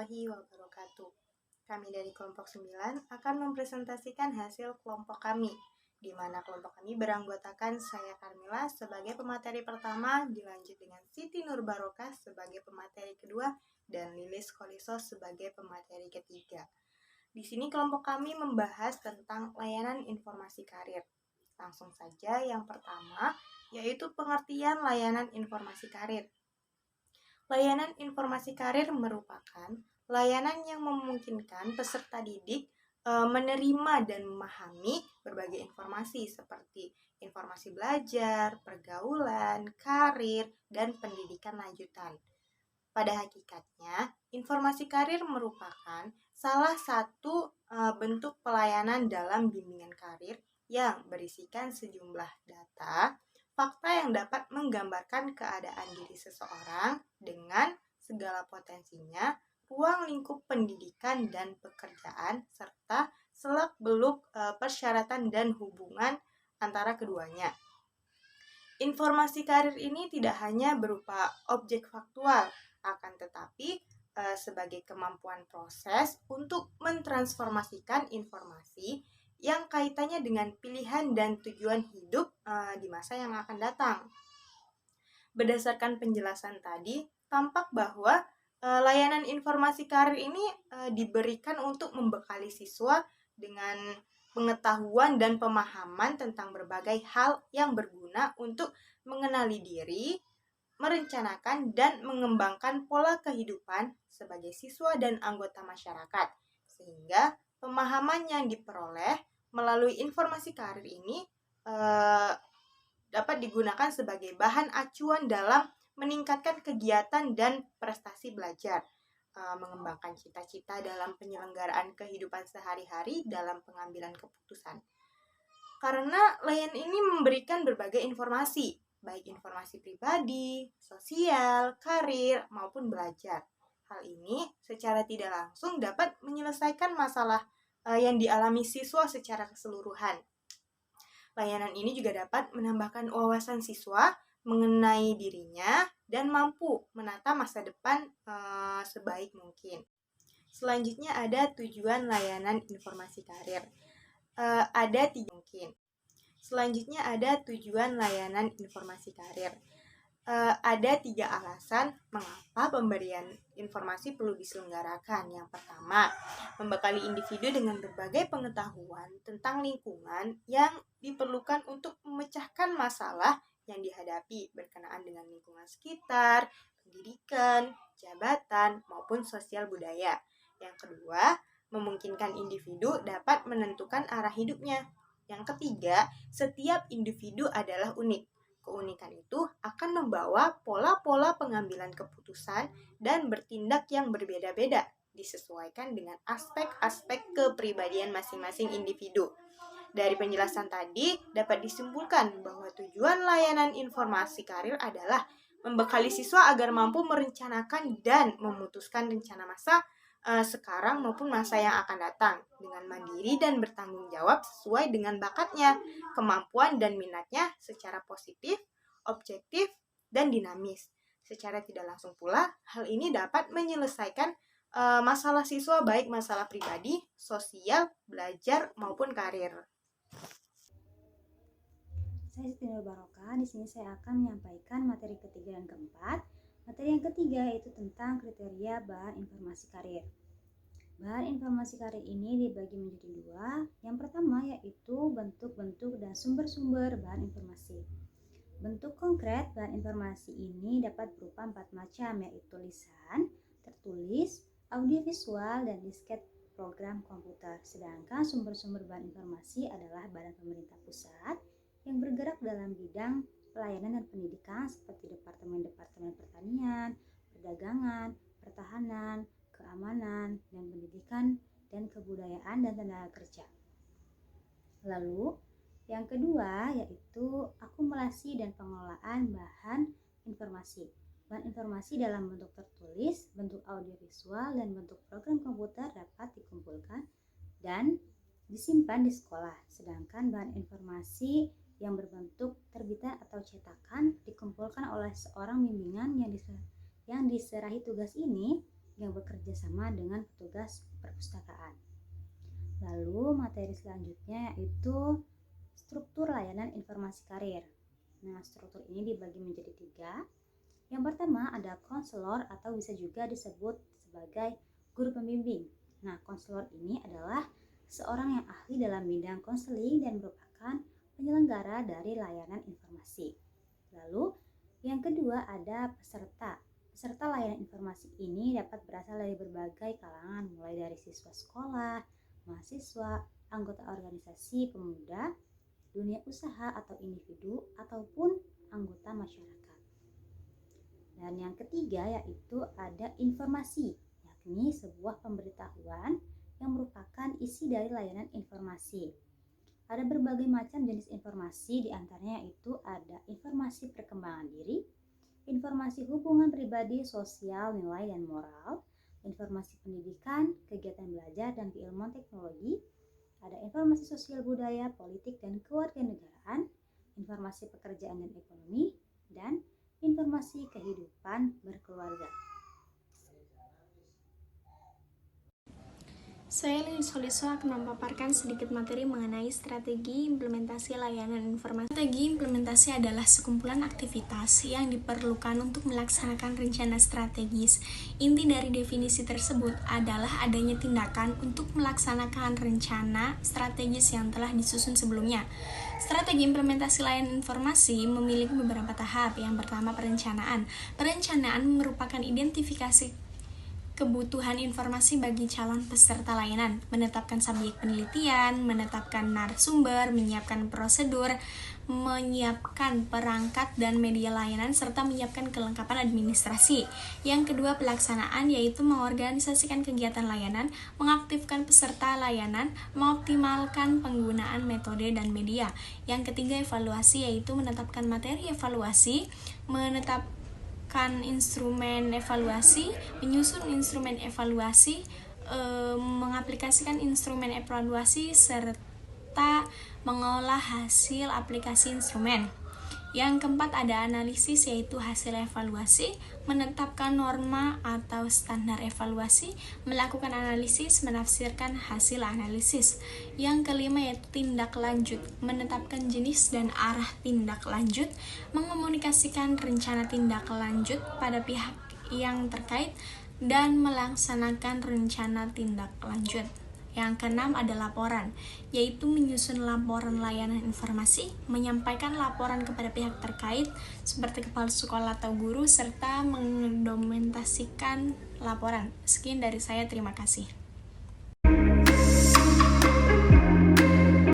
warahmatullahi wabarakatuh. Kami dari kelompok 9 akan mempresentasikan hasil kelompok kami, di mana kelompok kami beranggotakan saya Karmila sebagai pemateri pertama, dilanjut dengan Siti Nur Barokah sebagai pemateri kedua, dan Lilis Kolisos sebagai pemateri ketiga. Di sini kelompok kami membahas tentang layanan informasi karir. Langsung saja yang pertama, yaitu pengertian layanan informasi karir. Layanan informasi karir merupakan layanan yang memungkinkan peserta didik menerima dan memahami berbagai informasi seperti informasi belajar, pergaulan, karir, dan pendidikan lanjutan. Pada hakikatnya, informasi karir merupakan salah satu bentuk pelayanan dalam bimbingan karir yang berisikan sejumlah data, fakta yang dapat menggambarkan keadaan diri seseorang dengan segala potensinya, ruang lingkup pendidikan dan pekerjaan, serta selak-beluk persyaratan dan hubungan antara keduanya. Informasi karir ini tidak hanya berupa objek faktual, akan tetapi sebagai kemampuan proses untuk mentransformasikan informasi yang kaitannya dengan pilihan dan tujuan hidup di masa yang akan datang. Berdasarkan penjelasan tadi, tampak bahwa layanan informasi karir ini diberikan untuk membekali siswa dengan pengetahuan dan pemahaman tentang berbagai hal yang berguna untuk mengenali diri, merencanakan dan mengembangkan pola kehidupan sebagai siswa dan anggota masyarakat, sehingga pemahaman yang diperoleh melalui informasi karir ini dapat digunakan sebagai bahan acuan dalam meningkatkan kegiatan dan prestasi belajar, mengembangkan cita-cita dalam penyelenggaraan kehidupan sehari-hari dalam pengambilan keputusan. Karena layanan ini memberikan berbagai informasi, baik informasi pribadi, sosial, karir, maupun belajar. Hal ini secara tidak langsung dapat menyelesaikan masalah yang dialami siswa secara keseluruhan. Layanan ini juga dapat menambahkan wawasan siswa mengenai dirinya dan mampu menata masa depan sebaik mungkin. Selanjutnya ada tujuan layanan informasi karir. Ada 3 mungkin. Selanjutnya ada tujuan layanan informasi karir. Ada 3 alasan mengapa pemberian informasi perlu diselenggarakan. Yang pertama, membekali individu dengan berbagai pengetahuan tentang lingkungan yang diperlukan untuk memecahkan masalah yang dihadapi berkenaan dengan lingkungan sekitar, pendidikan, jabatan, maupun sosial budaya. Yang kedua, memungkinkan individu dapat menentukan arah hidupnya. Yang ketiga, setiap individu adalah unik. Keunikan itu akan membawa pola-pola pengambilan keputusan dan bertindak yang berbeda-beda, disesuaikan dengan aspek-aspek kepribadian masing-masing individu. Dari penjelasan tadi, dapat disimpulkan bahwa tujuan layanan informasi karir adalah membekali siswa agar mampu merencanakan dan memutuskan rencana masa sekarang maupun masa yang akan datang dengan mandiri dan bertanggung jawab sesuai dengan bakatnya, kemampuan dan minatnya secara positif, objektif, dan dinamis. Secara tidak langsung pula, hal ini dapat menyelesaikan masalah siswa baik masalah pribadi, sosial, belajar, maupun karir. Saya Siti Nur Barokah. Di sini saya akan menyampaikan materi ketiga dan keempat. Materi yang ketiga yaitu tentang kriteria bahan informasi karir. Bahan informasi karir ini dibagi menjadi 2. Yang pertama yaitu bentuk-bentuk dan sumber-sumber bahan informasi. Bentuk konkret bahan informasi ini dapat berupa 4 macam, yaitu lisan, tertulis, audiovisual, dan disket program komputer. Sedangkan sumber-sumber bahan informasi adalah badan pemerintah pusat yang bergerak dalam bidang pelayanan dan pendidikan seperti Departemen-Departemen Pertanian, Perdagangan, Pertahanan, Keamanan, dan Pendidikan, dan Kebudayaan dan Tenaga Kerja. Lalu, yang kedua yaitu akumulasi dan pengelolaan bahan informasi. Bahan informasi dalam bentuk tertulis, bentuk audiovisual, dan bentuk program komputer dapat dikumpulkan dan disimpan di sekolah. Sedangkan bahan informasi yang berbentuk terbitan atau cetakan dikumpulkan oleh seorang bimbingan yang diserahi tugas ini yang bekerja sama dengan petugas perpustakaan. Lalu materi selanjutnya yaitu struktur layanan informasi karir. Nah, struktur ini dibagi menjadi 3. Yang pertama ada konselor atau bisa juga disebut sebagai guru pembimbing. Nah, konselor ini adalah seorang yang ahli dalam bidang konseling dan merupakan penyelenggara dari layanan informasi. Lalu, yang kedua ada peserta. Peserta layanan informasi ini dapat berasal dari berbagai kalangan, mulai dari siswa sekolah, mahasiswa, anggota organisasi pemuda, dunia usaha atau individu, ataupun anggota masyarakat. Dan yang ketiga yaitu ada informasi, yakni sebuah pemberitahuan yang merupakan isi dari layanan informasi. Ada berbagai macam jenis informasi, diantaranya itu ada informasi perkembangan diri, informasi hubungan pribadi, sosial, nilai, dan moral, informasi pendidikan, kegiatan belajar, dan keilmuan teknologi, ada informasi sosial budaya, politik, dan kewarganegaraan, informasi pekerjaan dan ekonomi, dan informasi kehidupan berkeluarga. Saya Lili Soliso akan memaparkan sedikit materi mengenai strategi implementasi layanan informasi. Strategi implementasi adalah sekumpulan aktivitas yang diperlukan untuk melaksanakan rencana strategis. Inti dari definisi tersebut adalah adanya tindakan untuk melaksanakan rencana strategis yang telah disusun sebelumnya. Strategi implementasi layanan informasi memiliki beberapa tahap. Yang pertama, perencanaan. Perencanaan merupakan identifikasi kebutuhan informasi bagi calon peserta layanan, menetapkan subjek penelitian, menetapkan narasumber, menyiapkan prosedur, menyiapkan perangkat dan media layanan, serta menyiapkan kelengkapan administrasi. Yang kedua, pelaksanaan, yaitu mengorganisasikan kegiatan layanan, mengaktifkan peserta layanan, mengoptimalkan penggunaan metode dan media. Yang ketiga, evaluasi, yaitu menetapkan materi evaluasi, menetapkan instrumen evaluasi, menyusun instrumen evaluasi, mengaplikasikan instrumen evaluasi, serta mengolah hasil aplikasi instrumen. Yang keempat ada analisis, yaitu hasil evaluasi, menetapkan norma atau standar evaluasi, melakukan analisis, menafsirkan hasil analisis. Yang kelima yaitu tindak lanjut, menetapkan jenis dan arah tindak lanjut, mengomunikasikan rencana tindak lanjut pada pihak yang terkait, dan melaksanakan rencana tindak lanjut. Yang keenam ada laporan, yaitu menyusun laporan layanan informasi, menyampaikan laporan kepada pihak terkait seperti kepala sekolah atau guru, serta mendokumentasikan laporan. Sekian dari saya, terima kasih.